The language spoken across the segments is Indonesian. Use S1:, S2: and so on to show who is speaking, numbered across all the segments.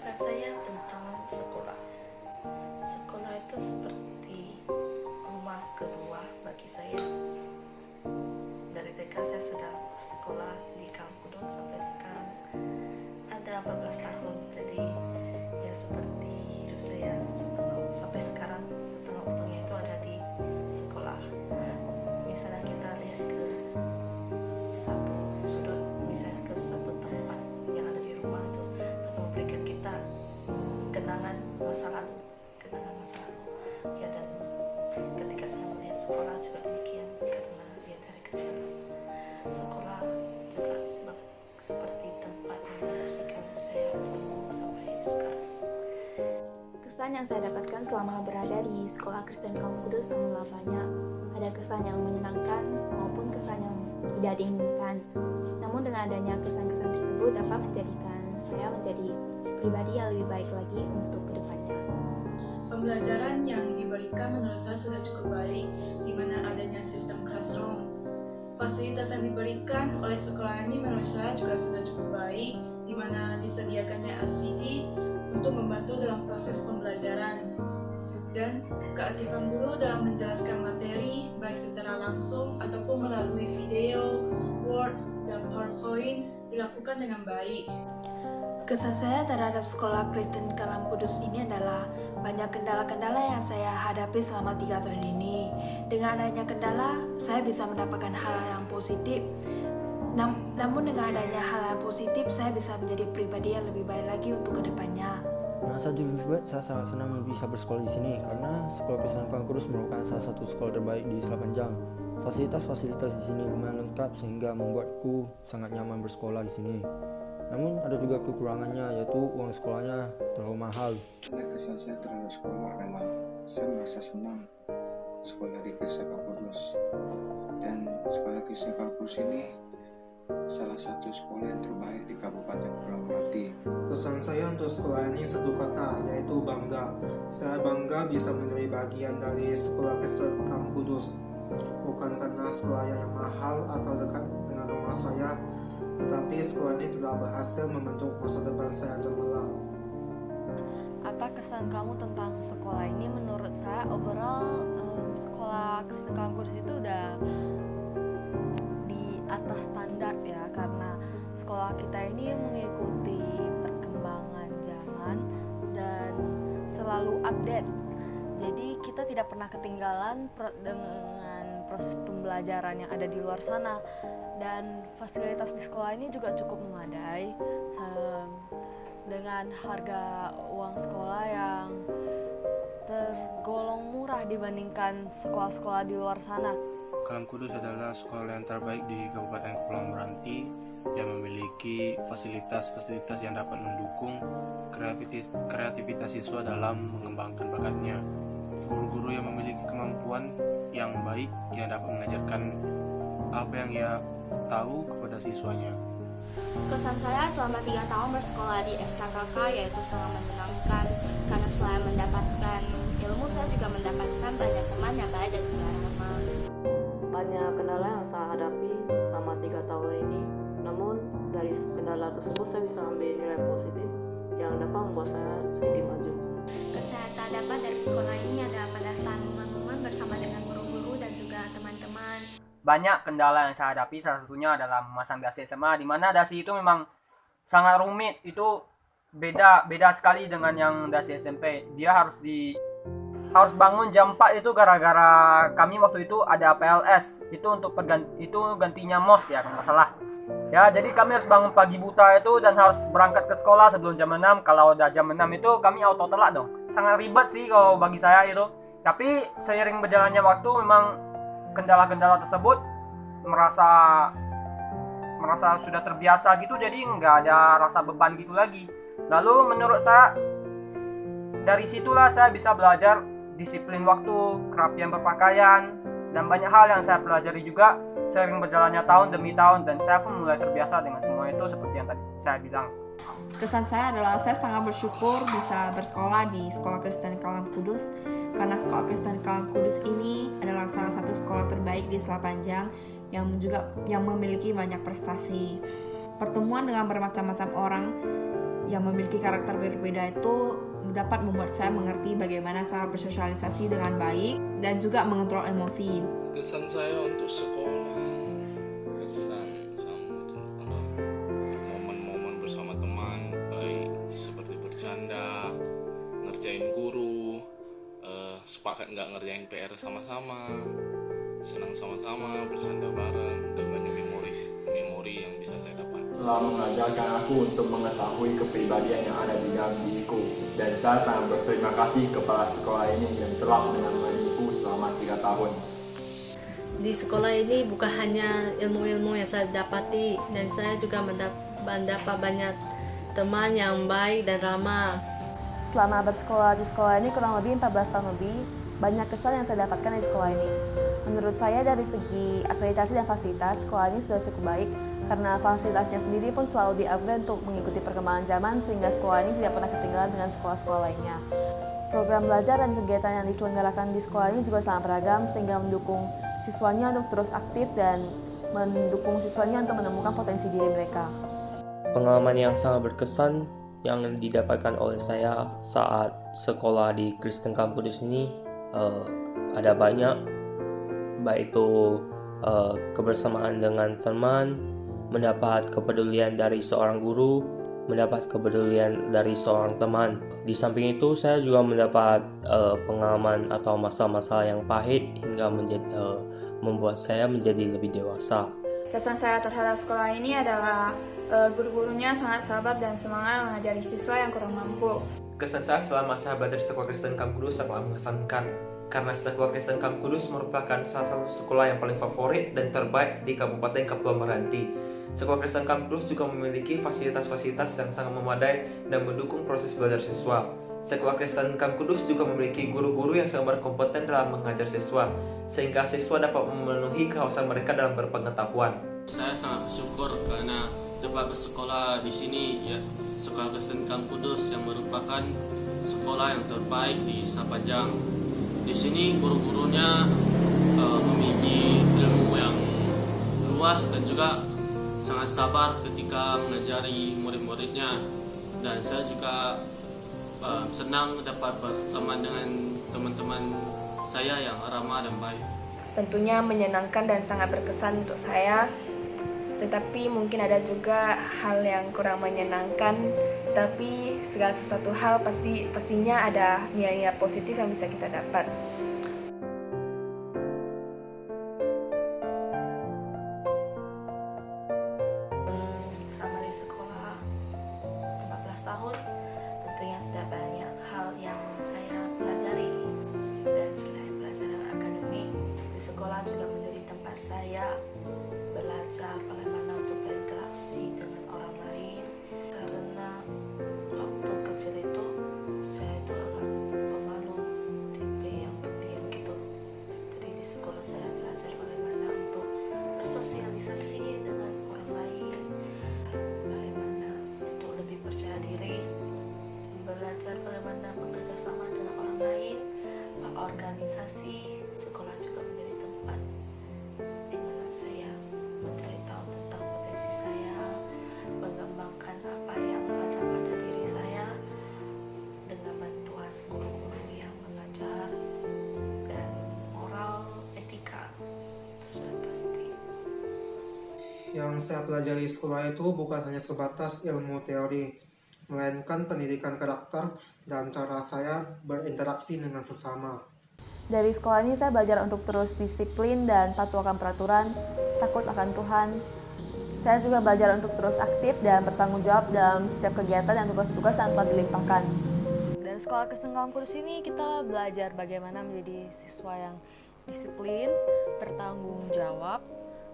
S1: Kesan saya tentang sekolah. Sekolah itu seperti rumah kedua bagi saya. Dari TK saya sudah bersekolah di Kalam Kudus sampai sekarang ada 14 tahun. Jadi ya seperti hidup saya sampai sekarang setengah waktunya itu ada di sekolah. Misalnya kita lihat ke satu sudut, misalnya ke satu tempat yang ada di rumah itu akan memberikan kita kenangan masa lalu ya. Dan ketika saya melihat sekolah juga demikian, karena ya dari kecil sekolah juga seperti tempat yang menyaksikan saya bertemu sampai sekarang.
S2: Kesan yang saya dapatkan selama berada di Sekolah Kristen Kalam Kudus sangatlah banyak. Ada kesan yang menyenangkan maupun kesan yang tidak diinginkan. Namun dengan adanya kesan-kesan tersebut dapat menjadikan saya menjadi pribadi yang lebih baik lagi untuk kedepannya.
S3: Pembelajaran yang diberikan menurut saya sudah cukup baik, di mana adanya sistem classroom. Fasilitas yang diberikan oleh sekolah ini menurut saya juga sudah cukup baik, di mana disediakannya LCD untuk membantu dalam proses pembelajaran. Dan keaktifan guru dalam menjelaskan materi, baik secara langsung ataupun melalui video, Word, dan PowerPoint dilakukan dengan baik.
S4: Kesan saya terhadap Sekolah Kristen Kalam Kudus ini adalah banyak kendala-kendala yang saya hadapi selama 3 tahun ini. Dengan adanya kendala, saya bisa mendapatkan hal yang positif. Namun dengan adanya hal yang positif, saya bisa menjadi pribadi yang lebih baik lagi untuk kedepannya.
S5: Merasa juga saya sangat senang bisa bersekolah di sini karena Sekolah Kristen Kalam Kudus merupakan salah satu sekolah terbaik di Selapanjang. Fasilitas-fasilitas di sini lumayan lengkap sehingga membuatku sangat nyaman bersekolah di sini. Namun ada juga kekurangannya, yaitu uang sekolahnya terlalu mahal.
S6: Kesan saya terhadap sekolah adalah saya merasa senang sekolah di Kristen Kalam Kudus, dan Sekolah Kristen Kalam Kudus ini salah satu sekolah yang terbaik di Kabupaten Kepulauan Meranti.
S7: Kesan saya untuk sekolah ini satu kata, yaitu bangga. Saya bangga bisa menjadi bagian dari Sekolah Kristen Kalam Kudus, bukan karena sekolahnya yang mahal atau dekat dengan rumah saya, tetapi sekolah ini telah berhasil membentuk masa depan saya cemerlang.
S8: Apa kesan kamu tentang sekolah ini? Menurut saya overall Sekolah Kristen Kalam Kudus itu udah di atas standar ya, karena sekolah kita ini mengikuti perkembangan zaman dan selalu update. Jadi kita tidak pernah ketinggalan dengan proses pembelajaran yang ada di luar sana, dan fasilitas di sekolah ini juga cukup memadai dengan harga uang sekolah yang tergolong murah dibandingkan sekolah-sekolah di luar sana.
S9: Kalam Kudus adalah sekolah yang terbaik di Kabupaten Kepulauan Meranti yang memiliki fasilitas-fasilitas yang dapat mendukung kreativitas siswa dalam mengembangkan bakatnya. Guru-guru yang memiliki kemampuan yang baik yang dapat mengajarkan apa yang ia tahu kepada siswanya.
S10: Kesan saya selama 3 tahun bersekolah di SKKK yaitu sangat menyenangkan, karena selain mendapatkan ilmu, saya juga mendapatkan banyak teman yang baik dan juga ramah.
S11: Banyak kendala yang saya hadapi selama 3 tahun ini, namun dari kendala tersebut saya bisa ambil nilai positif yang dapat membuat saya sedikit maju.
S10: Kesan yang saya dapat dari sekolah ini adalah pada saat momen-momen bersama dengan guru-guru dan juga teman-teman.
S12: Banyak kendala yang saya hadapi, salah satunya adalah memasang dasi SMA, di mana dasi itu memang sangat rumit. Itu beda sekali dengan yang dasi SMP. Dia harus bangun jam 4 itu gara-gara kami waktu itu ada PLS. Itu untuk gantinya MOS ya, kalau nggak salah. Ya, jadi kami harus bangun pagi buta itu dan harus berangkat ke sekolah sebelum jam 6. Kalau udah jam 6 itu kami auto telat dong. Sangat ribet sih kalau bagi saya itu. Tapi seiring berjalannya waktu memang kendala-kendala tersebut merasa sudah terbiasa gitu, jadi nggak ada rasa beban gitu lagi. Lalu menurut saya dari situlah saya bisa belajar disiplin waktu, kerapian berpakaian, dan banyak hal yang saya pelajari juga seiring berjalannya tahun demi tahun, dan saya pun mulai terbiasa dengan semua itu seperti yang tadi saya bilang.
S13: Kesan saya adalah saya sangat bersyukur bisa bersekolah di Sekolah Kristen Kalam Kudus, karena Sekolah Kristen Kalam Kudus ini adalah salah satu sekolah terbaik di Selapanjang yang memiliki banyak prestasi. Pertemuan dengan bermacam-macam orang yang memiliki karakter berbeda itu dapat membuat saya mengerti bagaimana cara bersosialisasi dengan baik dan juga mengontrol emosi.
S14: Kesan saya untuk sekolah, kesan momen-momen bersama teman, baik seperti bercanda, ngerjain guru, sepakat nggak ngerjain PR sama-sama, senang sama-sama, bercanda bareng, dan banyak memori yang bisa saya dapat.
S15: Telah mengajarkan aku untuk mengetahui kepribadian yang ada di dalam diriku, dan saya sangat berterima kasih kepada sekolah ini yang telah menemaniku selama 3 tahun.
S16: Di sekolah ini bukan hanya ilmu-ilmu yang saya dapati, dan saya juga mendapat banyak teman yang baik dan ramah.
S8: Selama bersekolah di sekolah ini kurang lebih 14 tahun lebih, banyak kesan yang saya dapatkan di sekolah ini. Menurut saya dari segi akreditasi dan fasilitas, sekolah ini sudah cukup baik karena fasilitasnya sendiri pun selalu di-upgrade untuk mengikuti perkembangan zaman sehingga sekolah ini tidak pernah ketinggalan dengan sekolah-sekolah lainnya. Program belajar dan kegiatan yang diselenggarakan di sekolah ini juga sangat beragam sehingga mendukung siswanya untuk terus aktif dan mendukung siswanya untuk menemukan potensi diri mereka.
S17: Pengalaman yang sangat berkesan yang didapatkan oleh saya saat sekolah di Kristen Campus ini ada banyak, baik itu kebersamaan dengan teman, mendapat kepedulian dari seorang guru, mendapat kepedulian dari seorang teman. Di samping itu saya juga mendapat pengalaman atau masalah-masalah yang pahit hingga membuat saya menjadi lebih dewasa.
S2: Kesan saya terhadap sekolah ini adalah guru-gurunya sangat sabar dan semangat mengajari siswa yang kurang mampu.
S18: Kesan saya selama saya belajar di Sekolah Kristen Kampus Kudus sangat mengesankan, karena Sekolah Kristen Kampus Kudus merupakan salah satu sekolah yang paling favorit dan terbaik di Kabupaten Kepulauan Meranti. Sekolah Kristen Kampus Kudus juga memiliki fasilitas-fasilitas yang sangat memadai dan mendukung proses belajar siswa. Sekolah Kristen Kampus Kudus juga memiliki guru-guru yang sangat berkompeten dalam mengajar siswa, sehingga siswa dapat memenuhi kehausan mereka dalam berpengetahuan.
S14: Saya sangat bersyukur karena dapat bersekolah di sini, ya, Sekolah Kristen Kampus Kudus yang merupakan sekolah yang terbaik di Sapajang. Di sini guru-gurunya memiliki ilmu yang luas dan juga sangat sabar ketika mengajari murid-muridnya, dan saya juga senang dapat berteman dengan teman-teman saya yang ramah dan baik.
S2: Tentunya menyenangkan dan sangat berkesan untuk saya, tetapi mungkin ada juga hal yang kurang menyenangkan, tapi segala sesuatu hal pastinya ada nilai-nilai positif yang bisa kita dapat.
S1: Selama di sekolah 14 tahun, tentunya sudah banyak hal yang saya pelajari, dan selain pelajaran akademik, di sekolah juga menjadi tempat saya belajar bagaimana untuk berinteraksi dengan orang lain, karena waktu kecil itu saya itu agak pemalu, tipe yang pendiam gitu. Jadi di sekolah saya belajar bagaimana untuk bersosialisasi dengan orang lain, bagaimana untuk lebih percaya diri, belajar bagaimana bekerja sama dengan orang lain, organisasi. Sekolah juga menjadi tempat di mana saya mencari tahu tentang potensi saya, mengembangkan apa yang ada pada diri saya dengan bantuan guru-guru yang mengajar, dan moral, etika, itu sudah pasti.
S7: Yang saya pelajari di sekolah itu bukan hanya sebatas ilmu teori, melainkan pendidikan karakter dan cara saya berinteraksi dengan sesama.
S8: Dari sekolah ini saya belajar untuk terus disiplin dan patuh akan peraturan, takut akan Tuhan. Saya juga belajar untuk terus aktif dan bertanggung jawab dalam setiap kegiatan dan tugas-tugas yang telah dilimpahkan. Dari Sekolah Kristen Kampus ini kita belajar bagaimana menjadi siswa yang disiplin, bertanggung jawab,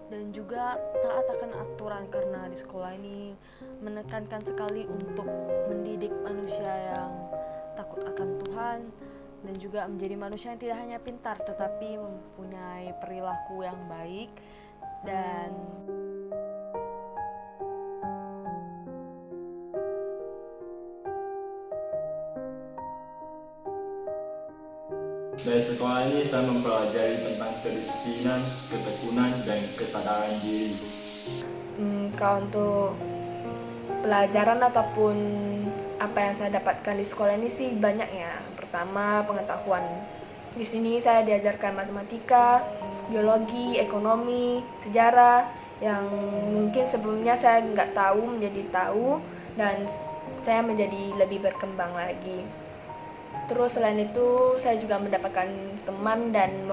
S8: dan juga taat akan aturan, karena di sekolah ini menekankan sekali untuk mendidik manusia yang takut akan Tuhan, dan juga menjadi manusia yang tidak hanya pintar tetapi mempunyai perilaku yang baik. Dan
S15: dari sekolah ini saya mempelajari tentang kedisiplinan, ketekunan, dan kesadaran diri.
S2: Kalau untuk pelajaran ataupun apa yang saya dapatkan di sekolah ini sih banyak ya. Pertama, pengetahuan. Di sini saya diajarkan matematika, biologi, ekonomi, sejarah yang mungkin sebelumnya saya nggak tahu menjadi tahu dan saya menjadi lebih berkembang lagi. Terus selain itu saya juga mendapatkan teman dan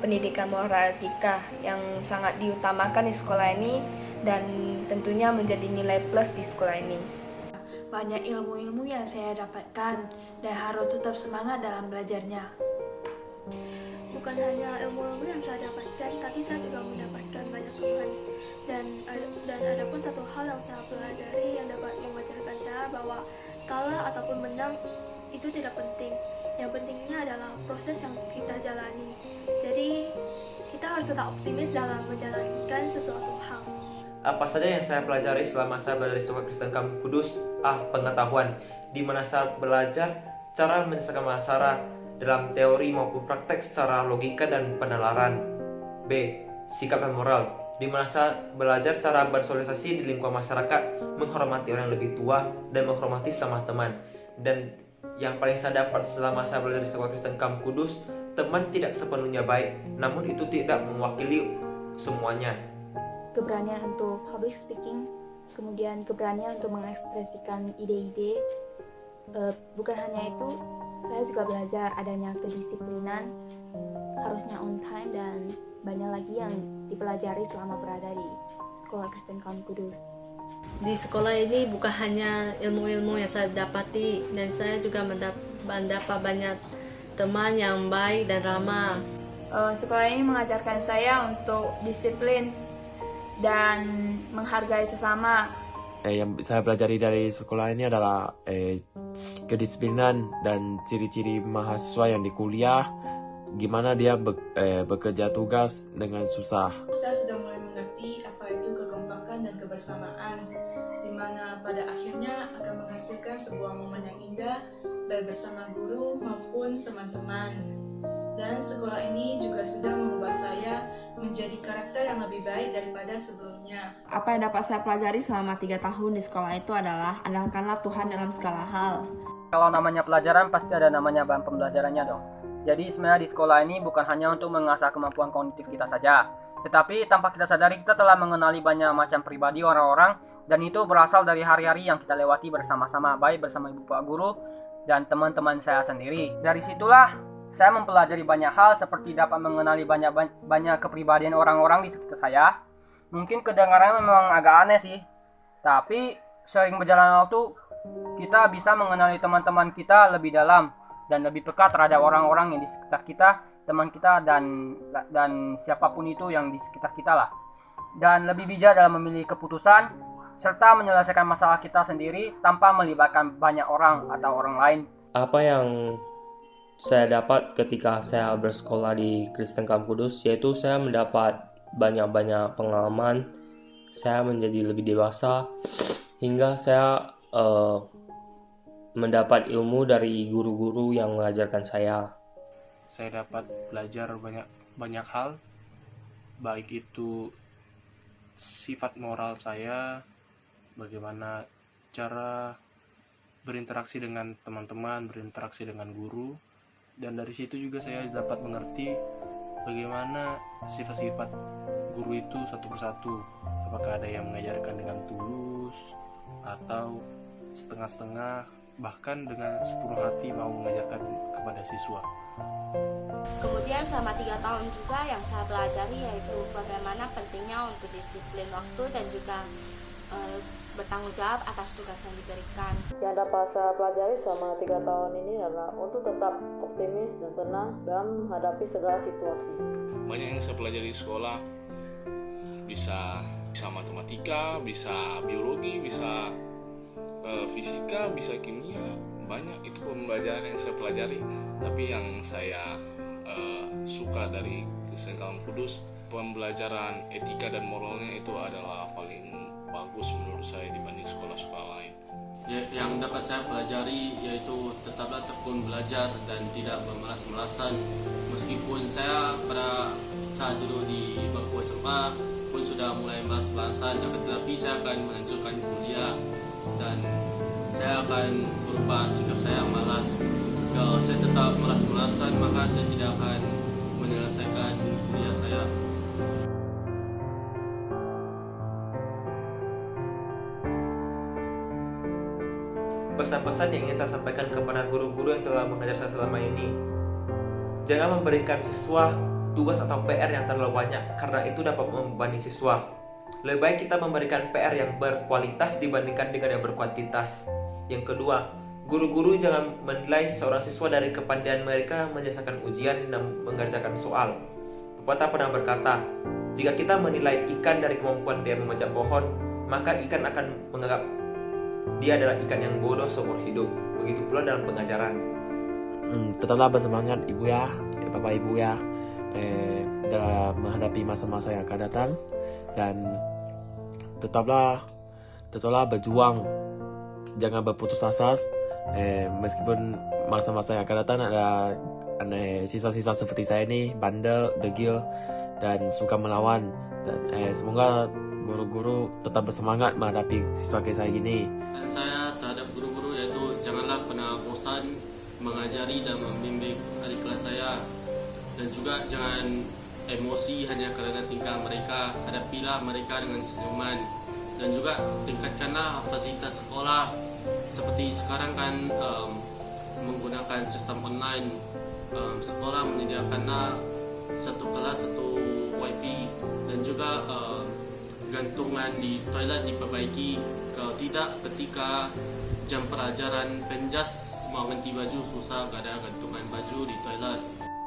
S2: pendidikan moral etika yang sangat diutamakan di sekolah ini dan tentunya menjadi nilai plus di sekolah ini.
S4: Banyak ilmu-ilmu yang saya dapatkan dan harus tetap semangat dalam belajarnya.
S19: Bukan hanya ilmu-ilmu yang saya dapatkan, tapi saya juga mendapatkan banyak teman. Dan ada pun satu hal yang saya pelajari yang dapat mengajarkan saya bahwa kalah ataupun menang itu tidak penting. Yang pentingnya adalah proses yang kita jalani. Jadi kita harus tetap optimis dalam menjalankan sesuatu hal.
S18: Apa saja yang saya pelajari selama saya belajar di Sekolah Kristen Kampung Kudus? A. Pengetahuan, di mana saya belajar cara menyelesaikan masalah dalam teori maupun praktek secara logika dan penalaran. B. Sikap dan moral, di mana saya belajar cara bersosialisasi di lingkungan masyarakat, menghormati orang yang lebih tua, dan menghormati sama teman. Dan yang paling saya dapat selama saya belajar di Sekolah Kristen Kampung Kudus, teman tidak sepenuhnya baik, namun itu tidak mewakili semuanya.
S2: Keberanian untuk public speaking, kemudian keberanian untuk mengekspresikan ide-ide. Bukan hanya itu, saya juga belajar adanya kedisiplinan, harusnya on time, dan banyak lagi yang dipelajari selama berada di Sekolah Kristen Kampung Kudus.
S16: Di sekolah ini bukan hanya ilmu-ilmu yang saya dapati, dan saya juga mendapat banyak teman yang baik dan ramah.
S2: Sekolah ini mengajarkan saya untuk disiplin dan menghargai sesama.
S20: Yang saya pelajari dari sekolah ini adalah kedisiplinan dan ciri-ciri mahasiswa yang di kuliah, gimana dia bekerja tugas dengan susah.
S3: Saya sudah mulai mengerti apa itu kekompakan dan kebersamaan, di mana pada akhirnya akan menghasilkan sebuah momen yang indah baik bersama guru maupun teman-teman. Dan sekolah ini juga sudah mengubah saya menjadi karakter yang lebih baik daripada sebelumnya.
S13: Apa yang dapat saya pelajari selama 3 tahun di sekolah itu adalah andalkanlah Tuhan dalam segala hal.
S12: Kalau namanya pelajaran pasti ada namanya bahan pembelajarannya dong. Jadi sebenarnya di sekolah ini bukan hanya untuk mengasah kemampuan kognitif kita saja, tetapi tanpa kita sadari kita telah mengenali banyak macam pribadi orang-orang, dan itu berasal dari hari-hari yang kita lewati bersama-sama, baik bersama ibu pak guru dan teman-teman saya sendiri. Dari situlah saya mempelajari banyak hal, seperti dapat mengenali banyak kepribadian orang-orang di sekitar saya. Mungkin kedengarannya memang agak aneh sih, tapi sering berjalan waktu kita bisa mengenali teman-teman kita lebih dalam dan lebih peka terhadap orang-orang yang di sekitar kita, teman kita dan siapapun itu yang di sekitar kita lah. Dan lebih bijak dalam memilih keputusan serta menyelesaikan masalah kita sendiri tanpa melibatkan banyak orang atau orang lain.
S17: Apa yang saya dapat ketika saya bersekolah di Kristen Kampung Kudus, yaitu saya mendapat banyak-banyak pengalaman, saya menjadi lebih dewasa, hingga saya mendapat ilmu dari guru-guru yang mengajarkan saya.
S9: Saya dapat belajar banyak hal, baik itu sifat moral saya, bagaimana cara berinteraksi dengan teman-teman, berinteraksi dengan guru. Dan dari situ juga saya dapat mengerti bagaimana sifat-sifat guru itu satu persatu. Apakah ada yang mengajarkan dengan tulus atau setengah-setengah, bahkan dengan sepenuh hati mau mengajarkan kepada siswa.
S10: Kemudian selama 3 tahun juga yang saya pelajari yaitu bagaimana pentingnya untuk disiplin waktu dan juga bertanggung jawab atas tugas yang diberikan.
S11: Yang dapat saya pelajari selama 3 tahun ini adalah untuk tetap optimis dan tenang dalam menghadapi segala situasi.
S21: Banyak yang saya pelajari di sekolah, bisa matematika, bisa biologi, bisa fisika, bisa kimia, banyak itu pembelajaran yang saya pelajari. Tapi yang saya suka dari Kristen Kampung Kudus, pembelajaran etika dan moralnya itu adalah paling bagus menurut saya dibanding sekolah-sekolah lain.
S14: Yang dapat saya pelajari yaitu tetaplah tekun belajar dan tidak bermalas-malasan. Meskipun saya pada saat dulu di bangku SMA pun sudah mulai malas-malasan, tetapi saya akan melanjutkan kuliah dan saya akan berubah sikap saya yang malas. Kalau saya tetap malas-malasan, maka saya tidak akan menyelesaikan kuliah saya.
S18: Pesan-pesan yang ingin saya sampaikan kepada guru-guru yang telah mengajar saya selama ini. Jangan memberikan siswa tugas atau PR yang terlalu banyak, karena itu dapat membebani siswa. Lebih baik kita memberikan PR yang berkualitas dibandingkan dengan yang berkuantitas. Yang kedua, guru-guru jangan menilai seorang siswa dari kepandaian mereka menyelesaikan ujian dan mengerjakan soal. Pepatah pernah berkata, jika kita menilai ikan dari kemampuan dia memanjat pohon, maka ikan akan menganggap dia adalah ikan yang bodoh seumur hidup. Begitu pula dalam pengajaran.
S20: Tetaplah bersemangat ibu ya, bapak ibu ya, dalam menghadapi masa-masa yang akan datang, dan tetaplah berjuang, jangan berputus asa. Meskipun masa-masa yang akan datang ada siswa-siswa seperti saya ini bandel, degil, dan suka melawan. Dan semoga guru-guru tetap bersemangat menghadapi siswa kayak saya gini.
S14: Dan saya terhadap guru-guru yaitu janganlah pernah bosan mengajari dan membimbing adik kelas saya, dan juga jangan emosi hanya karena tingkah mereka. Hadapilah mereka dengan senyuman, dan juga tingkatkanlah fasilitas sekolah. Seperti sekarang kan menggunakan sistem online, sekolah menyediakanlah satu kelas satu wifi, dan juga gantungan di toilet diperbaiki. Kalau tidak, ketika jam pelajaran penjas mau ganti baju susah, gak ada gantungan baju di toilet.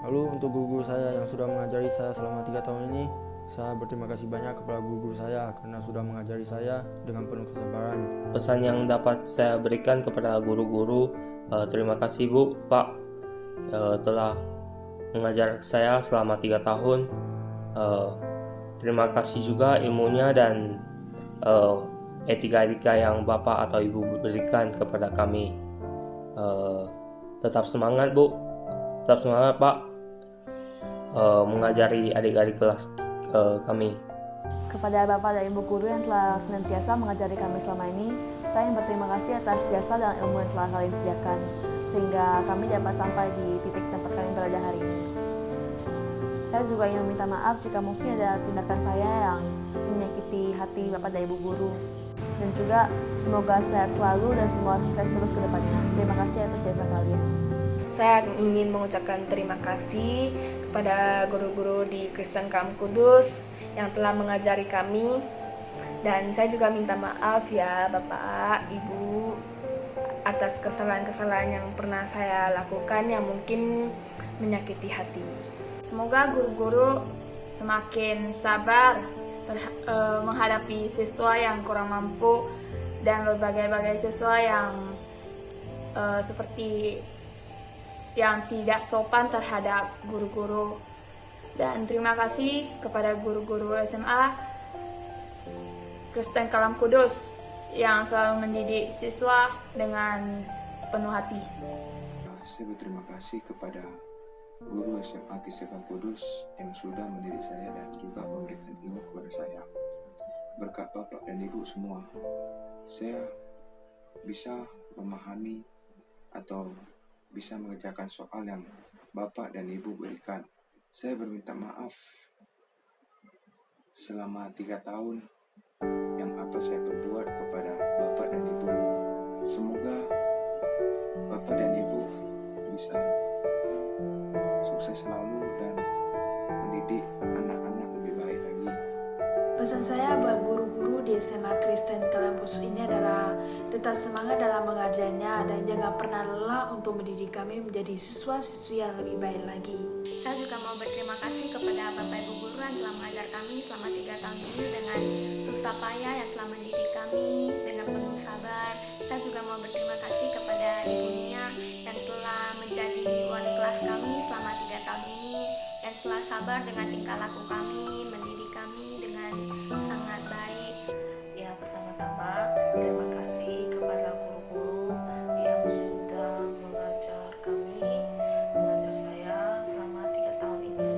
S5: Lalu untuk guru-guru saya yang sudah mengajari saya selama 3 tahun ini, saya berterima kasih banyak kepada guru-guru saya karena sudah mengajari saya dengan penuh kesabaran.
S17: Pesan yang dapat saya berikan kepada guru-guru, terima kasih Bu, Pak, telah mengajar saya selama 3 tahun. Terima kasih juga ilmunya dan etika-etika yang Bapak atau Ibu berikan kepada kami. Tetap semangat Bu, tetap semangat Pak, mengajari adik-adik kelas kami.
S8: Kepada Bapak dan Ibu guru yang telah senantiasa mengajari kami selama ini, saya ingin berterima kasih atas jasa dan ilmu yang telah kalian sediakan, sehingga kami dapat sampai di titik tempat kami berada hari ini. Saya juga ingin meminta maaf jika mungkin ada tindakan saya yang menyakiti hati Bapak dan Ibu guru. Dan juga semoga sehat selalu dan semua sukses terus ke depannya. Terima kasih atas jasa kalian.
S2: Saya ingin mengucapkan terima kasih kepada guru-guru di Kristen Kalam Kudus yang telah mengajari kami. Dan saya juga minta maaf ya Bapak, Ibu, atas kesalahan-kesalahan yang pernah saya lakukan yang mungkin menyakiti hati. Semoga guru-guru semakin sabar menghadapi siswa yang kurang mampu dan berbagai-bagai siswa yang seperti yang tidak sopan terhadap guru-guru. Dan terima kasih kepada guru-guru SMA Kristen Kalam Kudus yang selalu mendidik siswa dengan sepenuh hati.
S6: Saya berterima kasih kepada guru SMA Kristen Kalam Kudus yang sudah mendidik saya dan juga memberikan ilmu kepada saya. Berkat Bapak dan Ibu semua, saya bisa memahami atau bisa mengerjakan soal yang Bapak dan Ibu berikan. Saya berminta maaf selama 3 tahun yang apa saya perbuat kepada Bapak dan Ibu. Semoga Bapak dan Ibu bisa sukses selalu dan mendidik anak-anak lebih baik lagi.
S4: Pesan saya buat guru-guru di SMA Kristen Kalam Kudus ini adalah tetap semangat dalam mengajarnya dan jangan pernah lelah untuk mendidik kami menjadi siswa-siswi yang lebih baik lagi.
S10: Saya juga mau berterima kasih kepada Bapak Ibu guru yang telah mengajar kami selama 3 tahun ini dengan susah payah, yang telah mendidik kami dengan penuh sabar. Saya juga mau berterima kasih kepada Ibu Nia yang telah menjadi wali kelas kami selama 3 tahun ini, yang telah sabar dengan tingkah laku kami, mendidik kami dengan sangat baik.
S1: Ya, pertama-tama terima kasih kepada guru-guru yang sudah mengajar kami, mengajar saya selama 3 tahun ini.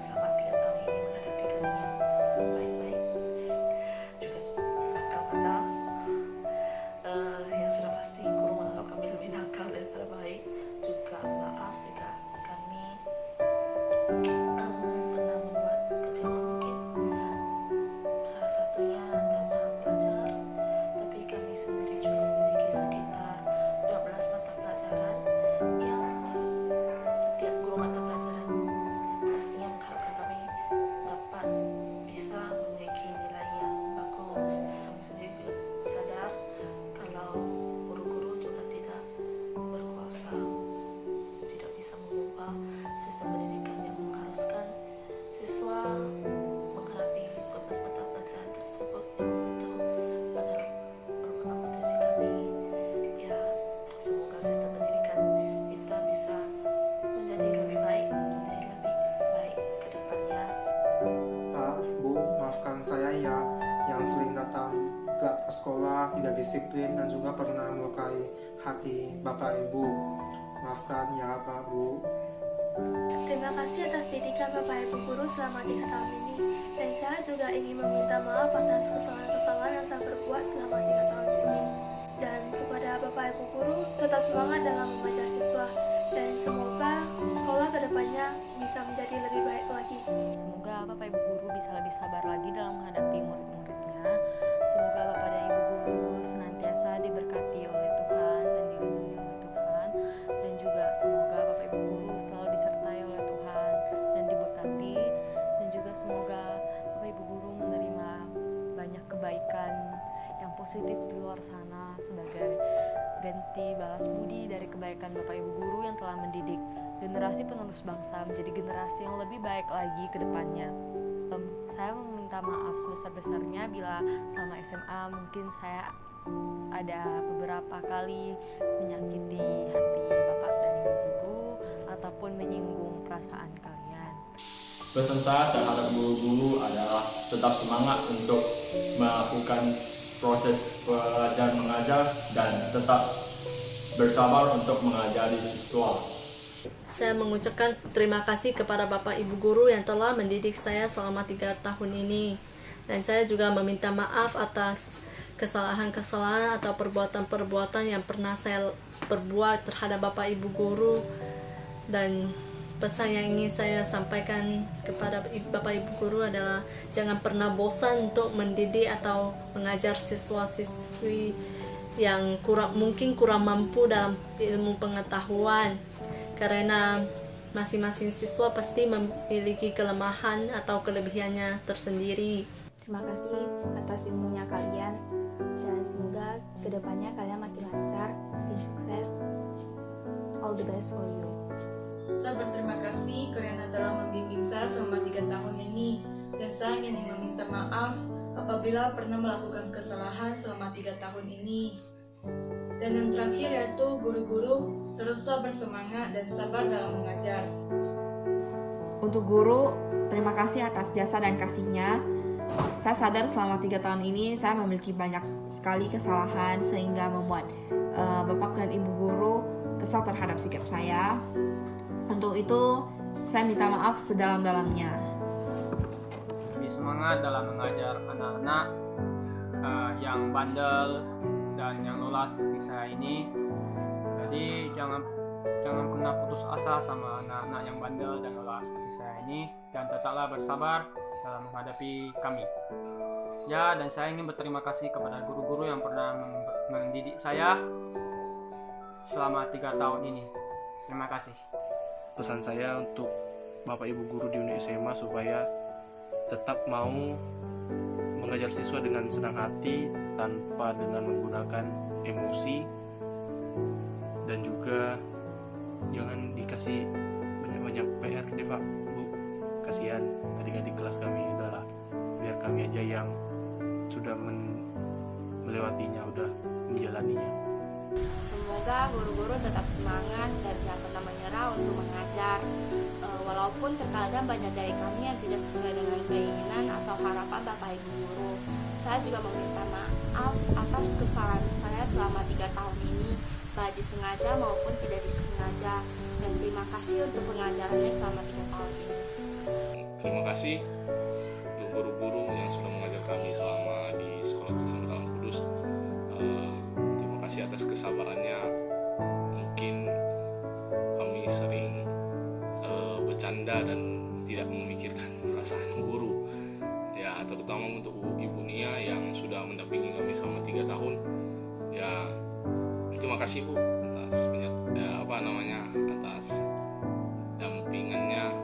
S1: Selama 3 tahun ini menghadapi kami yang baik-baik. Juga kepada yang sudah
S5: disiplin dan juga pernah melukai hati Bapak Ibu. Maafkan ya Pak Bu.
S19: Terima kasih atas didikan Bapak Ibu Guru selama 3 tahun ini. Dan saya juga ingin meminta maaf atas kesalahan-kesalahan yang saya perbuat selama 3 tahun ini. Dan kepada Bapak Ibu Guru, tetap semangat dalam mengajar siswa. Dan semoga sekolah kedepannya bisa menjadi lebih baik lagi.
S8: Semoga Bapak Ibu Guru bisa lebih sabar lagi dalam menghadapi murid-muridnya. Semoga Bapak dan Ibu Guru senantiasa diberkati oleh Tuhan dan dilindungi oleh Tuhan. Dan juga semoga Bapak Ibu Guru selalu disertai oleh Tuhan dan diberkati. Dan juga semoga Bapak Ibu Guru menerima banyak kebaikan yang positif di luar sana sebagai ganti balas budi dari kebaikan Bapak Ibu Guru yang telah mendidik generasi penerus bangsa menjadi generasi yang lebih baik lagi ke depannya. Saya meminta maaf sebesar-besarnya bila selama SMA mungkin saya ada beberapa kali menyakiti hati Bapak dan Ibu Guru ataupun menyinggung perasaan kalian.
S15: Pesan saya terhadap guru-guru adalah tetap semangat untuk melakukan proses belajar mengajar dan tetap bersabar untuk mengajari siswa.
S16: Saya mengucapkan terima kasih kepada Bapak Ibu Guru yang telah mendidik saya selama 3 tahun ini. Dan saya juga meminta maaf atas kesalahan-kesalahan atau perbuatan-perbuatan yang pernah saya perbuat terhadap Bapak Ibu Guru. Dan pesan yang ingin saya sampaikan kepada Bapak Ibu Guru adalah jangan pernah bosan untuk mendidik atau mengajar siswa-siswi yang mungkin kurang mampu dalam ilmu pengetahuan, karena masing-masing siswa pasti memiliki kelemahan atau kelebihannya tersendiri.
S2: Terima kasih atas ilmunya kalian, dan semoga kedepannya kalian makin lancar, makin sukses. All the best for you.
S3: Saya berterima kasih karena telah membimbing saya selama 3 tahun ini, dan saya ingin meminta maaf apabila pernah melakukan kesalahan selama 3 tahun ini. Dan yang terakhir yaitu guru-guru, teruslah bersemangat dan sabar dalam mengajar.
S13: Untuk guru, terima kasih atas jasa dan kasihnya. Saya sadar selama 3 tahun ini saya memiliki banyak sekali kesalahan sehingga membuat Bapak dan Ibu Guru kesal terhadap sikap saya. Untuk itu, saya minta maaf sedalam-dalamnya.
S12: Lebih semangat dalam mengajar anak-anak yang bandel dan yang lola seperti saya ini. Jadi jangan pernah putus asa sama anak-anak yang bandel dan lola seperti saya ini, dan tetaplah bersabar dalam menghadapi kami. Ya, dan saya ingin berterima kasih kepada guru-guru yang pernah mendidik saya selama 3 tahun ini. Terima kasih.
S9: Pesan saya untuk Bapak Ibu Guru di unit SMA supaya tetap mau mengajar siswa dengan senang hati tanpa dengan menggunakan emosi, dan juga jangan dikasih banyak-banyak PR deh Pak Bu, kasihan adik-adik kelas kami, udahlah biar kami aja yang sudah melewatinya, udah menjalaninya.
S7: Semoga guru-guru tetap semangat dan jangan pernah menyerah untuk mengajar. Walaupun terkadang banyak dari kami yang tidak sesuai dengan keinginan atau harapan Bapak Ibu Guru. Saya juga meminta maaf atas kesalahan saya selama 3 tahun ini, baik disengaja maupun tidak disengaja. Dan terima kasih untuk pengajarannya selama 3 tahun ini.
S21: Terima kasih untuk guru-guru yang sudah mengajar kami selama di Sekolah Kristen Kalam Kudus. Terima kasih atas kesabarannya. Mungkin kami sering bercanda dan tidak memikirkan perasaan guru. Ya, terutama untuk Ibu Nia yang sudah mendampingi kami selama 3 tahun. Ya, terima kasih Bu atas atas dampingannya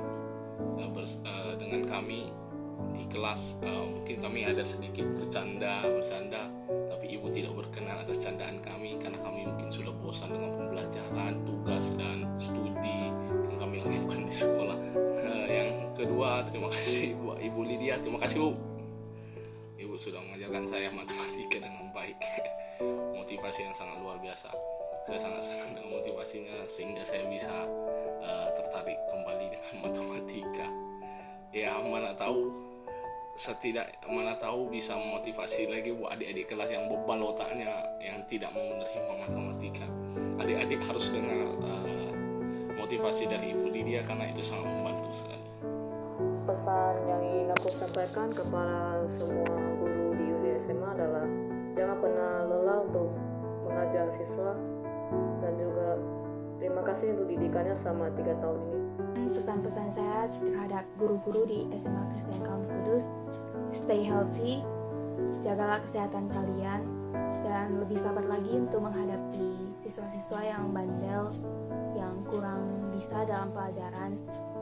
S21: dengan kami di kelas. Mungkin kami ada sedikit bercanda, tapi Ibu tidak berkenan atas candaan kami karena kami mungkin sudah bosan dengan pembelajaran, tugas dan studi yang kami lakukan di sekolah. Yang kedua, terima kasih buat Ibu Lydia. Terima kasih Bu. Ibu sudah mengajarkan saya matematika dengan baik. Motivasi yang sangat luar biasa. Saya sangat senang dengan motivasinya sehingga saya bisa tertarik kembali dengan matematika. Ya, mana tahu mana tahu bisa memotivasi lagi buat adik-adik kelas yang bebal otaknya, yang tidak mau menerima matematika. Adik-adik harus dengar motivasi dari Ibu Lydia karena itu sangat membantu sekali.
S11: Pesan yang ingin aku sampaikan kepada semua guru di UD SMA adalah jangan pernah lelah untuk mengajar siswa, dan juga terima kasih untuk didikannya selama 3 tahun ini.
S2: Pesan-pesan saya terhadap guru-guru di SMA Kristen Kalam Kudus, stay healthy, jagalah kesehatan kalian, dan lebih sabar lagi untuk menghadapi siswa-siswa yang bandel, yang kurang bisa dalam pelajaran.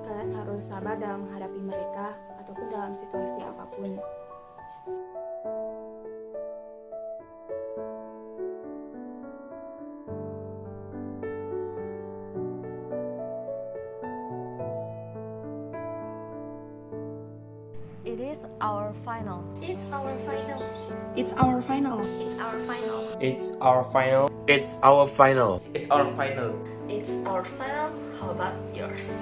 S2: Kalian harus sabar dalam menghadapi mereka ataupun dalam situasi apapun.
S8: It is our final.
S10: It's our final.
S13: It's our final.
S10: It's our final.
S17: It's our final.
S20: It's our final.
S18: It's our final.
S1: It's our final. How about yours?